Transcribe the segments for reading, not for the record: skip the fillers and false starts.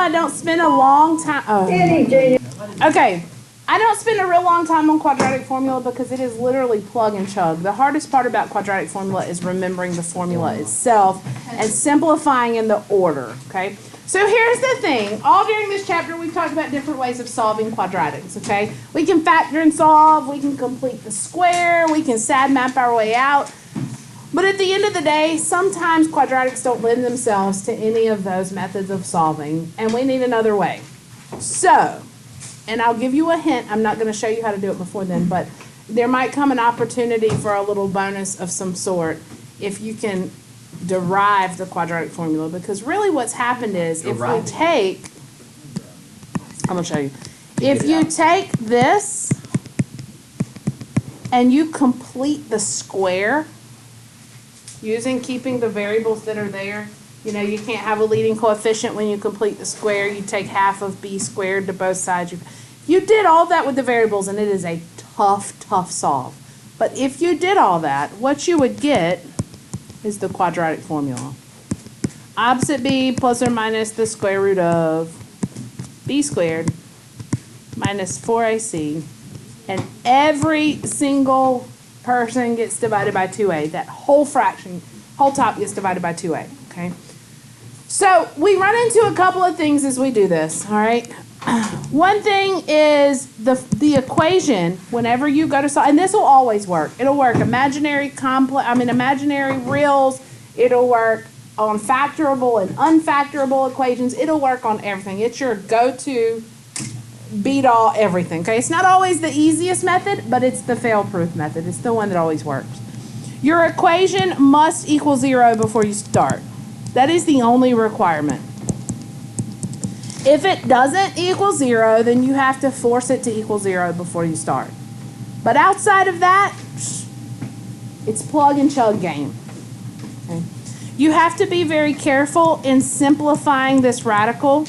I don't spend a long time. Okay. I don't spend a real long time on quadratic formula because it is literally plug and chug. The hardest part about quadratic formula is remembering the formula itself and simplifying in the order, okay? So here's the thing. All during this chapter, we've talked about different ways of solving quadratics, okay? We can factor and solve. We can complete the square. We can sad map our way out. But at the end of the day, sometimes quadratics don't lend themselves to any of those methods of solving, and we need another way. So, and I'll give you a hint. I'm not going to show you how to do it before then, but there might come an opportunity for a little bonus of some sort if you can derive the quadratic formula. Because really what's happened is if we take, I'm going to show you. If you take this and you complete the square using keeping the variables that are there, you know, you can't have a leading coefficient when you complete the square. You take half of b squared to both sides. You did all that with the variables, and it is a tough solve. But if you did all that, what you would get is the quadratic formula. Opposite b plus or minus the square root of b squared minus 4ac. And every single person gets divided by 2a. That whole fraction, whole top gets divided by 2a. Okay? So we run into a couple of things as we do this, all right? One thing is the equation, whenever you go to solve, and this will always work. It'll work imaginary reals. It'll work on factorable and unfactorable equations. It'll work on everything. It's your go-to beat all everything, okay? It's not always the easiest method, but it's the fail-proof method. It's the one that always works. Your equation must equal 0 before you start. That is the only requirement. If it doesn't equal 0, then you have to force it to equal 0 before you start. But outside of that, it's plug and chug game. Okay. You have to be very careful in simplifying this radical.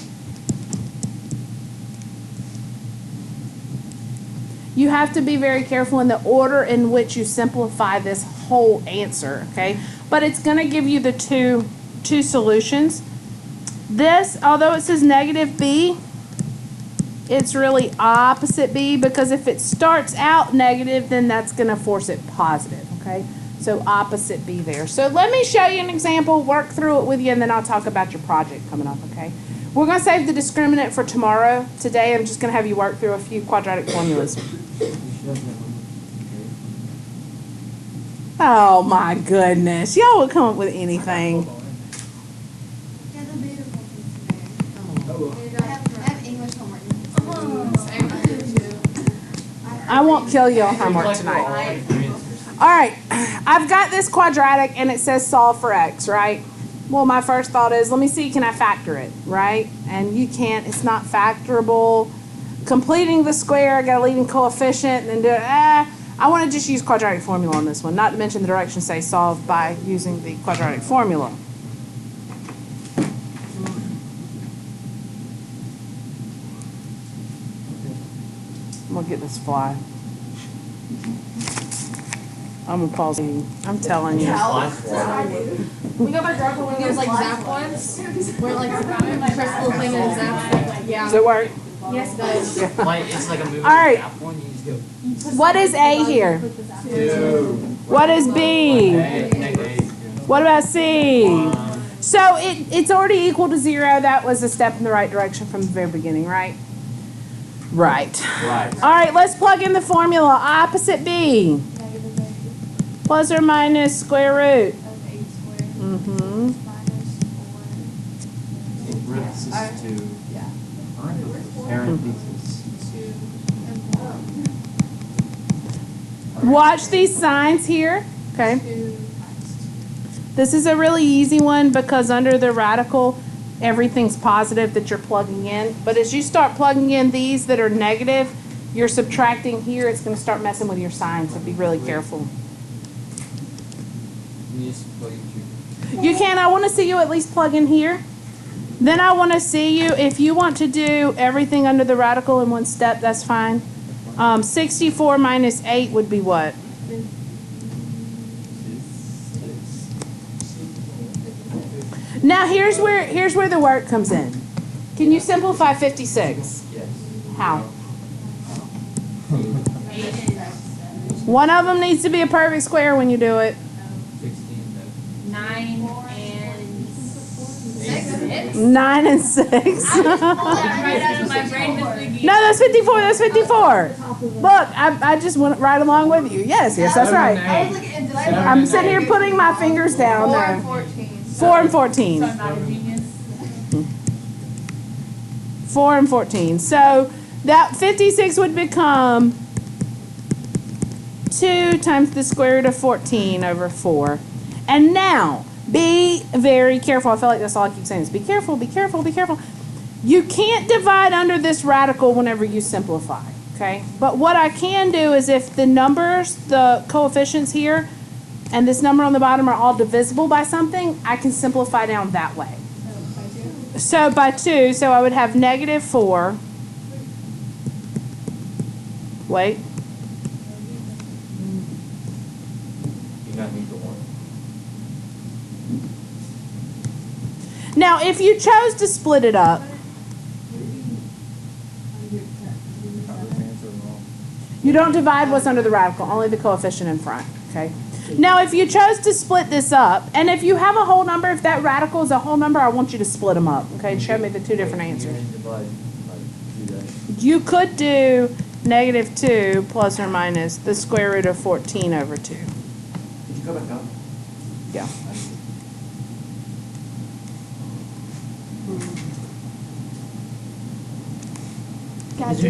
You have to be very careful in the order in which you simplify this whole answer, okay? But it's going to give you the two solutions. This, although it says negative b, it's really opposite b, because if it starts out negative, then that's going to force it positive, okay? So opposite b there. So let me show you an example, work through it with you, and then I'll talk about your project coming up, okay? We're going to save the discriminant for tomorrow. Today I'm just going to have you work through a few quadratic formulas. Oh my goodness. Y'all would come up with anything. I won't kill you on homework tonight. All right, I've got this quadratic and it says solve for x, right? Well, my first thought is, let me see, can I factor it, right? And you can't, it's not factorable. Completing the square, I got a leading coefficient, and then do it, I want to just use quadratic formula on this one, not to mention the directions say solve by using the quadratic formula. I'm going to get this fly. I'm going to pause. I'm telling you. We got our drug one of those like zap ones, where like press the little thing and zap. Yeah. Does it work? Yes, it does. It's like a movie. All right. Zap one, you just go. What is A here? 2. What is B? What about C? So it's already equal to 0. That was a step in the right direction from the very beginning, right? Right. All right, let's plug in the formula. Opposite B. Plus or minus square root. Mm-hmm. Watch these signs here. Okay. This is a really easy one because under the radical, everything's positive that you're plugging in. But as you start plugging in these that are negative, you're subtracting here. It's going to start messing with your signs, so be really careful. You can. I want to see you at least plug in here. Then I want to see you, if you want to do everything under the radical in one step, that's fine. 64 minus 8 would be what? Now here's where the work comes in. Can you simplify 56? Yes. How? One of them needs to be a perfect square when you do it. 16. 9 and 6. 9 and 6. Right out of my brain this weekend. No, that's 54. That's 54. Look, I just went right along with you. Yes, that's right. I was like, did I I'm sitting here putting my fingers down there. 4 and 14. So I'm not a genius. 4 and 14. So that 56 would become 2 times the square root of 14 over 4. And now, be very careful. I feel like that's all I keep saying is be careful, be careful, be careful. You can't divide under this radical whenever you simplify, okay? But what I can do is if the numbers, the coefficients here, and this number on the bottom are all divisible by something, I can simplify down that way. So by 2, so I would have negative 4. Wait. You got me to 1. Now, if you chose to split it up, you don't divide what's under the radical, only the coefficient in front, okay? Now, if you chose to split this up, and if you have a whole number, if that radical is a whole number, I want you to split them up, okay? Show me the two different answers. You could do negative 2 plus or minus the square root of 14 over 2. Did you go back up? Yeah. Guys,